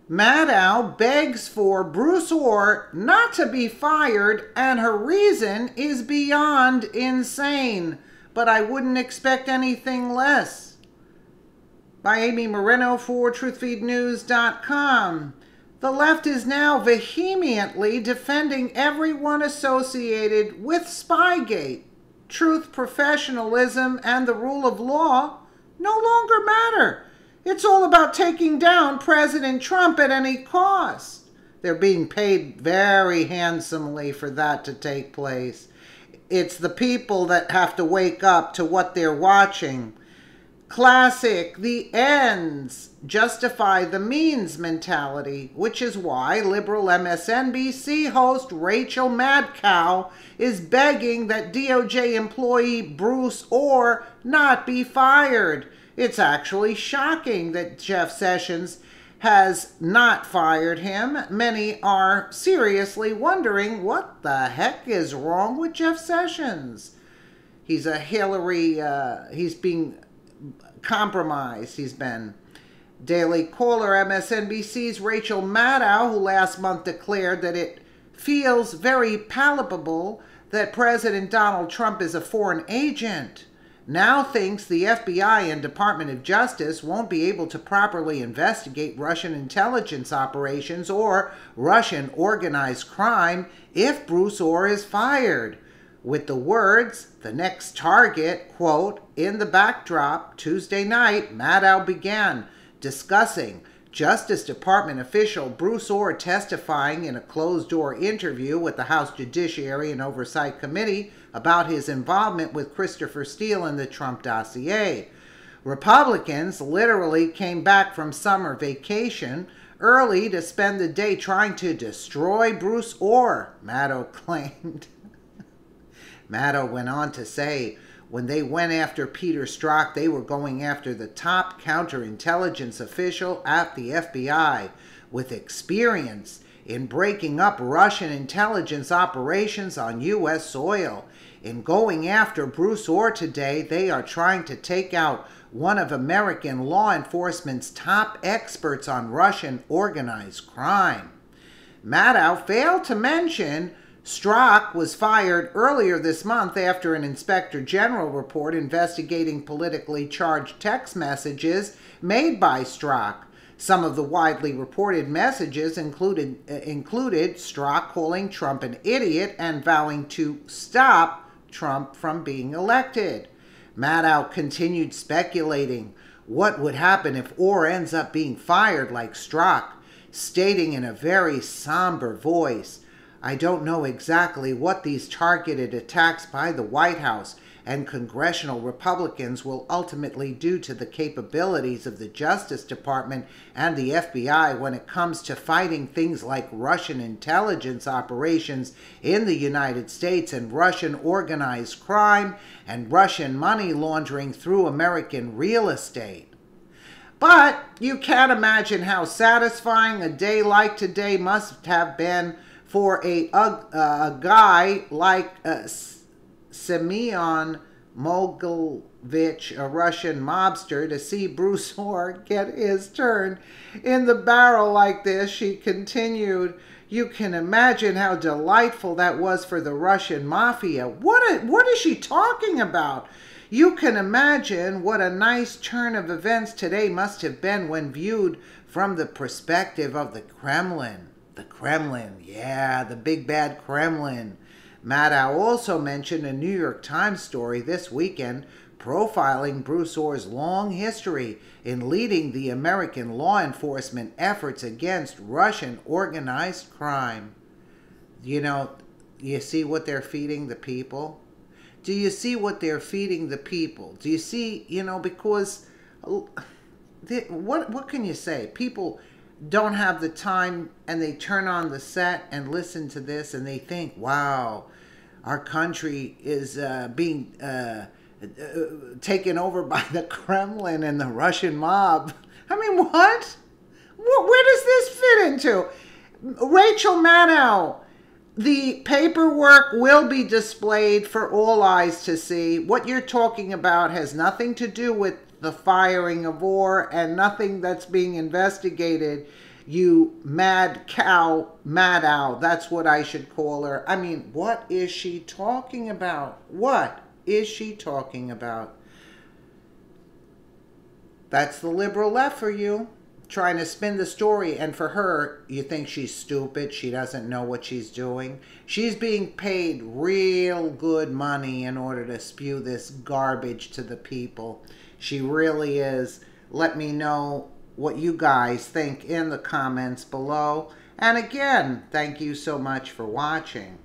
Maddow begs for Bruce Orr not to be fired, and her reason is beyond insane. But I wouldn't expect anything less. By Amy Moreno for TruthFeedNews.com. The left is now vehemently defending everyone associated with Spygate. Truth, professionalism, and the rule of law no longer matter. It's all about taking down President Trump at any cost. They're being paid very handsomely for that to take place. It's the people that have to wake up to what they're watching. Classic, the ends justify the means mentality, which is why liberal MSNBC host Rachel Maddow is begging that DOJ employee Bruce Orr not be fired. It's actually shocking that Jeff Sessions has not fired him. Many are seriously wondering what the heck is wrong with Jeff Sessions. He's a Hillary, he's being compromised. He's been. Daily Caller, MSNBC's Rachel Maddow, who last month declared that it feels very palpable that President Donald Trump is a foreign agent, now thinks the FBI and Department of Justice won't be able to properly investigate Russian intelligence operations or Russian organized crime if Bruce Orr is fired. With the words, the next target, quote, in the backdrop, Tuesday night, Maddow began discussing Justice Department official Bruce Orr testifying in a closed-door interview with the House Judiciary and Oversight Committee about his involvement with Christopher Steele in the Trump dossier. Republicans literally came back from summer vacation early to spend the day trying to destroy Bruce Orr, Maddow claimed. Maddow went on to say, when they went after Peter Strzok, they were going after the top counterintelligence official at the FBI with experience in breaking up Russian intelligence operations on U.S. soil. In going after Bruce Orr today, they are trying to take out one of American law enforcement's top experts on Russian organized crime. Maddow failed to mention Strzok was fired earlier this month after an Inspector General report investigating politically charged text messages made by Strzok. Some of the widely reported messages included Strzok calling Trump an idiot and vowing to stop Trump from being elected. Maddow continued speculating what would happen if Orr ends up being fired like Strzok, stating in a very somber voice, I don't know exactly what these targeted attacks by the White House and congressional Republicans will ultimately do to the capabilities of the Justice Department and the FBI when it comes to fighting things like Russian intelligence operations in the United States and Russian organized crime and Russian money laundering through American real estate. But you can't imagine how satisfying a day like today must have been for a guy like Semyon Mogilevich, a Russian mobster, to see Bruce Orr get his turn in the barrel like this. She continued, you can imagine how delightful that was for the Russian mafia. What is she talking about? You can imagine what a nice turn of events today must have been when viewed from the perspective of the Kremlin. The Kremlin, yeah, the big bad Kremlin. Maddow also mentioned a New York Times story this weekend profiling Bruce Orr's long history in leading the American law enforcement efforts against Russian organized crime. You know, you see what they're feeding the people? Do you see what they're feeding the people? Do you see, because what can you say? People don't have the time and they turn on the set and listen to this and they think, wow, our country is being taken over by the Kremlin and the Russian mob. I mean, what? Where does this fit into? Rachel Maddow, the paperwork will be displayed for all eyes to see. What you're talking about has nothing to do with the firing of Orr and nothing that's being investigated. You mad cow, Maddow. That's what I should call her. I mean, what is she talking about? What is she talking about? That's the liberal left for you, trying to spin the story. And for her, you think she's stupid. She doesn't know what she's doing. She's being paid real good money in order to spew this garbage to the people. She really is. Let me know what you guys think in the comments below. And again, thank you so much for watching.